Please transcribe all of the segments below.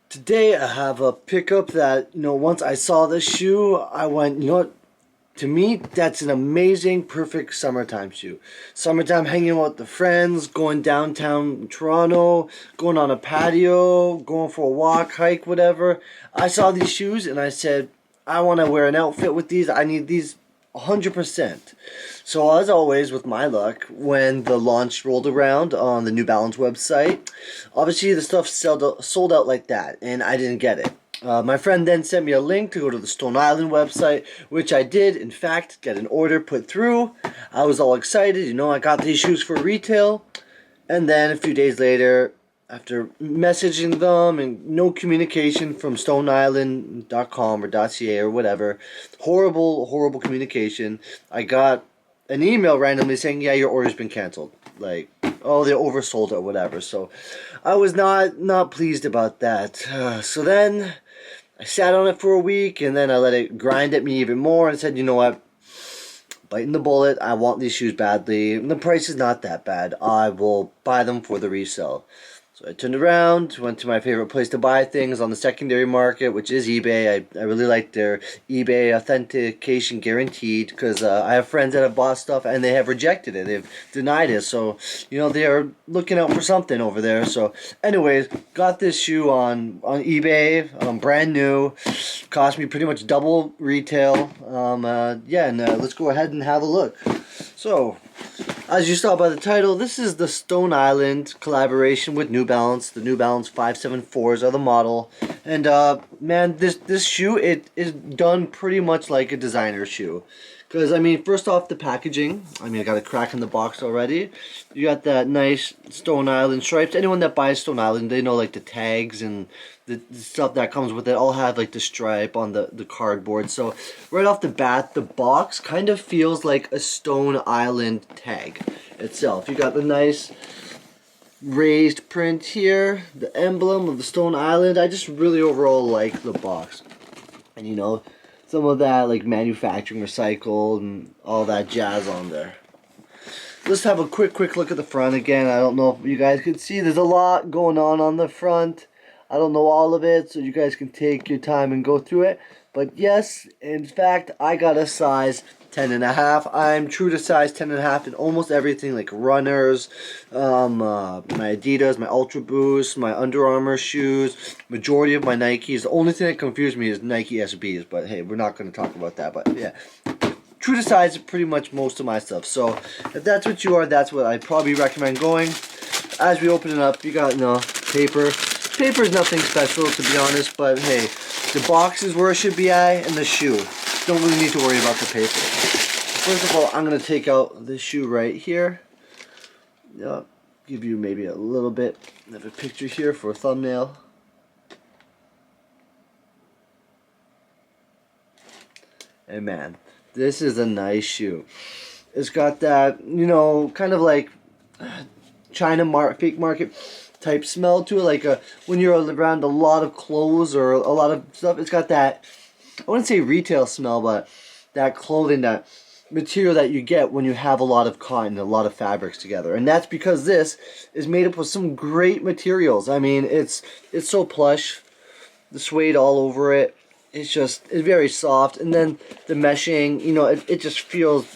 Today I have a pickup that, once I saw this shoe, I went, to me, that's an amazing, perfect summertime shoe. Summertime hanging out with the friends, going downtown Toronto, going on a patio, going for a walk, hike, whatever. I saw these shoes and I said, I want to wear an outfit with these. I need these 100%. So as always with my luck, when the launch rolled around on the New Balance website, obviously the stuff sold out like that, and I didn't get it. My friend then sent me a link to go to the Stone Island website, which I did, in fact, get an order put through. I was all excited, I got these shoes for retail. And then a few days later, after messaging them and no communication from stoneisland.com or .ca or whatever, horrible communication, I got an email randomly saying, yeah, your order's been canceled. Like, oh, they oversold it or whatever. So I was not pleased about that. So then I sat on it for a week, and then I let it grind at me even more and said, you know what? Biting the bullet, I want these shoes badly, and the price is not that bad. I will buy them for the resale. So I turned around, went to my favorite place to buy things on the secondary market, which is eBay. I really like their eBay authentication guaranteed, because I have friends that have bought stuff and they have rejected it. They've denied it. So, they are looking out for something over there. So, anyways, got this shoe on eBay, brand new. Cost me pretty much double retail. Let's go ahead and have a look. So, as you saw by the title, this is the Stone Island collaboration with New Balance. The New Balance 574s are the model. And man, this shoe, it is done pretty much like a designer shoe. Because, first off, the packaging. I got a crack in the box already. You got that nice Stone Island stripes. Anyone that buys Stone Island, they know, like, the tags and the stuff that comes with it all have, like, the stripe on the cardboard. So, right off the bat, the box kind of feels like a Stone Island tag itself. You got the nice raised print here, the emblem of the Stone Island. I just really overall like the box. And, some of that like manufacturing recycled and all that jazz on there. Let's have a quick look at the front again. I don't know if you guys can see, there's a lot going on the front. I don't know all of it, so you guys can take your time and go through it. But yes, in fact, I got a size 10.5. I'm true to size 10.5 in almost everything, like runners, my Adidas, my Ultra Boost, my Under Armour shoes, majority of my Nikes. The only thing that confused me is Nike SBs, but hey, we're not going to talk about that. But yeah, true to size pretty much most of my stuff. So if that's what you are, that's what I'd probably recommend going. As we open it up, you got paper. Paper is nothing special, to be honest, but hey, the box is where it should be at, and the shoe. Don't really need to worry about the paper. First of all, I'm going to take out this shoe right here. Give you maybe a little bit of a picture here for a thumbnail. And man, this is a nice shoe. It's got that, kind of like fake market type smell to it, like when you're around a lot of clothes or a lot of stuff. It's got that, I wouldn't say retail smell, but that clothing, that material that you get when you have a lot of cotton, a lot of fabrics together. And that's because this is made up of some great materials. It's so plush, the suede all over it. It's very soft, and then the meshing, it just feels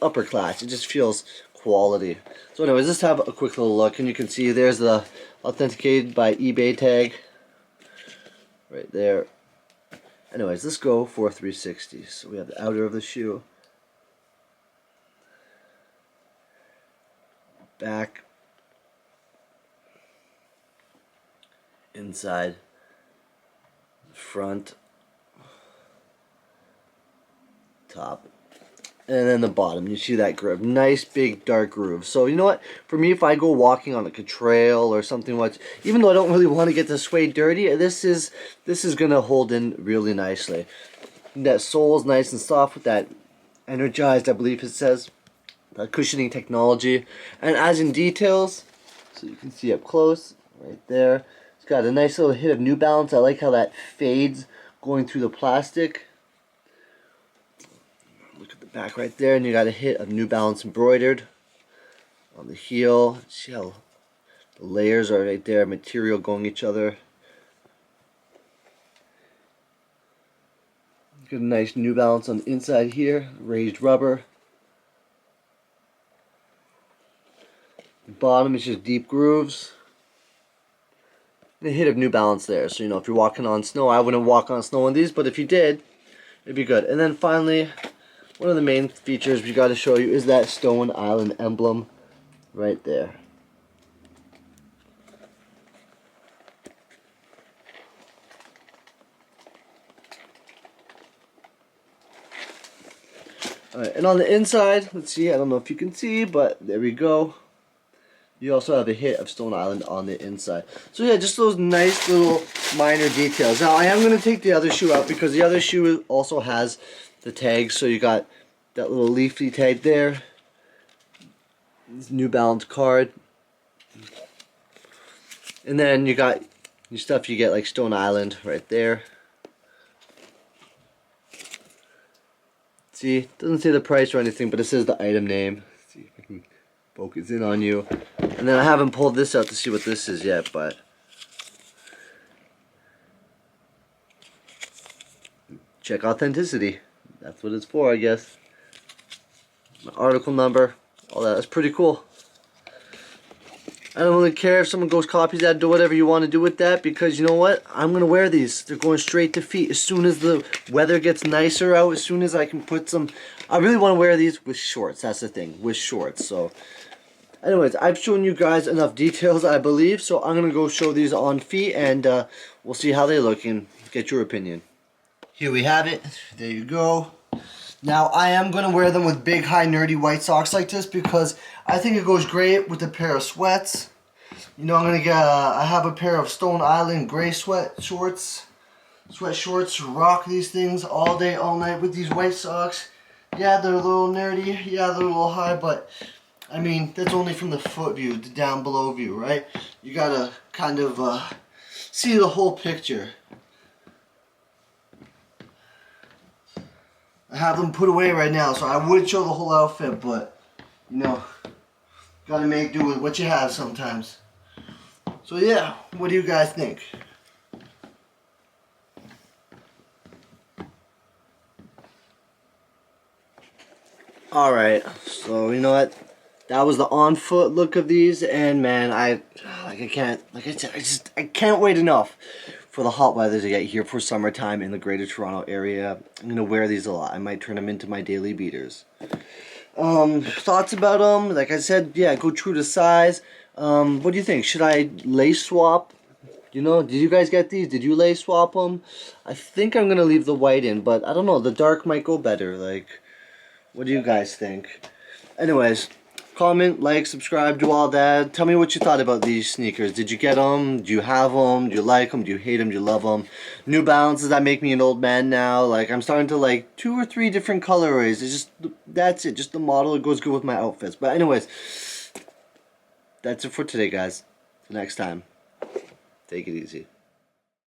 upper class. It just feels quality. So anyways, let's have a quick little look, and you can see there's the authenticated by eBay tag right there. Anyways, let's go for 360. So we have the outer of the shoe, back, inside, front, top, and then the bottom. You see that groove, nice big dark groove. So you know what, for me, if I go walking on like a trail or something, even though I don't really want to get the suede dirty, this is gonna hold in really nicely. And that sole is nice and soft with that energized, I believe it says, that cushioning technology. And as in details, so you can see up close right there, it's got a nice little hit of New Balance. I like how that fades going through the plastic. Look at the back right there, and you got a hit of New Balance embroidered on the heel. See how the layers are right there, material going each other. Got a nice New Balance on the inside here, raised rubber. The bottom is just deep grooves. And a hit of New Balance there, so you know if you're walking on snow, I wouldn't walk on snow on these, but if you did, it'd be good. And then finally, one of the main features we got to show you is that Stone Island emblem right there. Alright, and on the inside, let's see, I don't know if you can see, but there we go. You also have a hit of Stone Island on the inside. So yeah, just those nice little minor details. Now I am going to take the other shoe out because the other shoe also has the tags. So you got that little leafy tag there. This New Balance card. And then you got your stuff you get like Stone Island right there. See, doesn't say the price or anything, but it says the item name. Let's see if I can focus in on you. And then I haven't pulled this out to see what this is yet, but check authenticity. That's what it's for, I guess. My article number, all that. That's pretty cool. I don't really care if someone goes copies that, do whatever you want to do with that, because you know what? I'm going to wear these. They're going straight to feet. As soon as the weather gets nicer out, as soon as I can put some... I really want to wear these with shorts. That's the thing, with shorts. So, anyways, I've shown you guys enough details, I believe, so I'm going to go show these on feet, and we'll see how they look and get your opinion. Here we have it. There you go. Now, I am going to wear them with big, high, nerdy white socks like this because I think it goes great with a pair of sweats. You know, I'm going to get, I have a pair of Stone Island gray sweat shorts. Rock these things all day, all night with these white socks. Yeah, they're a little nerdy. Yeah, they're a little high, but, I mean, that's only from the foot view, the down below view, right? You got to kind of see the whole picture. I have them put away right now, so I would show the whole outfit, but, you know, gotta make do with what you have sometimes. So yeah, what do you guys think? Alright, so you know what? That was the on foot look of these, and man, I can't wait enough for the hot weather to get here for summertime in the Greater Toronto area. I'm gonna wear these a lot. I might turn them into my daily beaters. Thoughts about them? Like I said, yeah, go true to size. What do you think? Should I lace swap? You know, did you guys get these? Did you lace swap them? I think I'm gonna leave the white in, but I don't know. The dark might go better. Like, what do you guys think? Anyways, comment, like, subscribe, do all that. Tell me what you thought about these sneakers. Did you get them? Do you have them? Do you like them? Do you hate them? Do you love them? New Balances that make me an old man now. Like, I'm starting to like 2 or 3 different colorways. It's just, that's it. Just the model. It goes good with my outfits. But anyways, that's it for today, guys. Till next time, take it easy.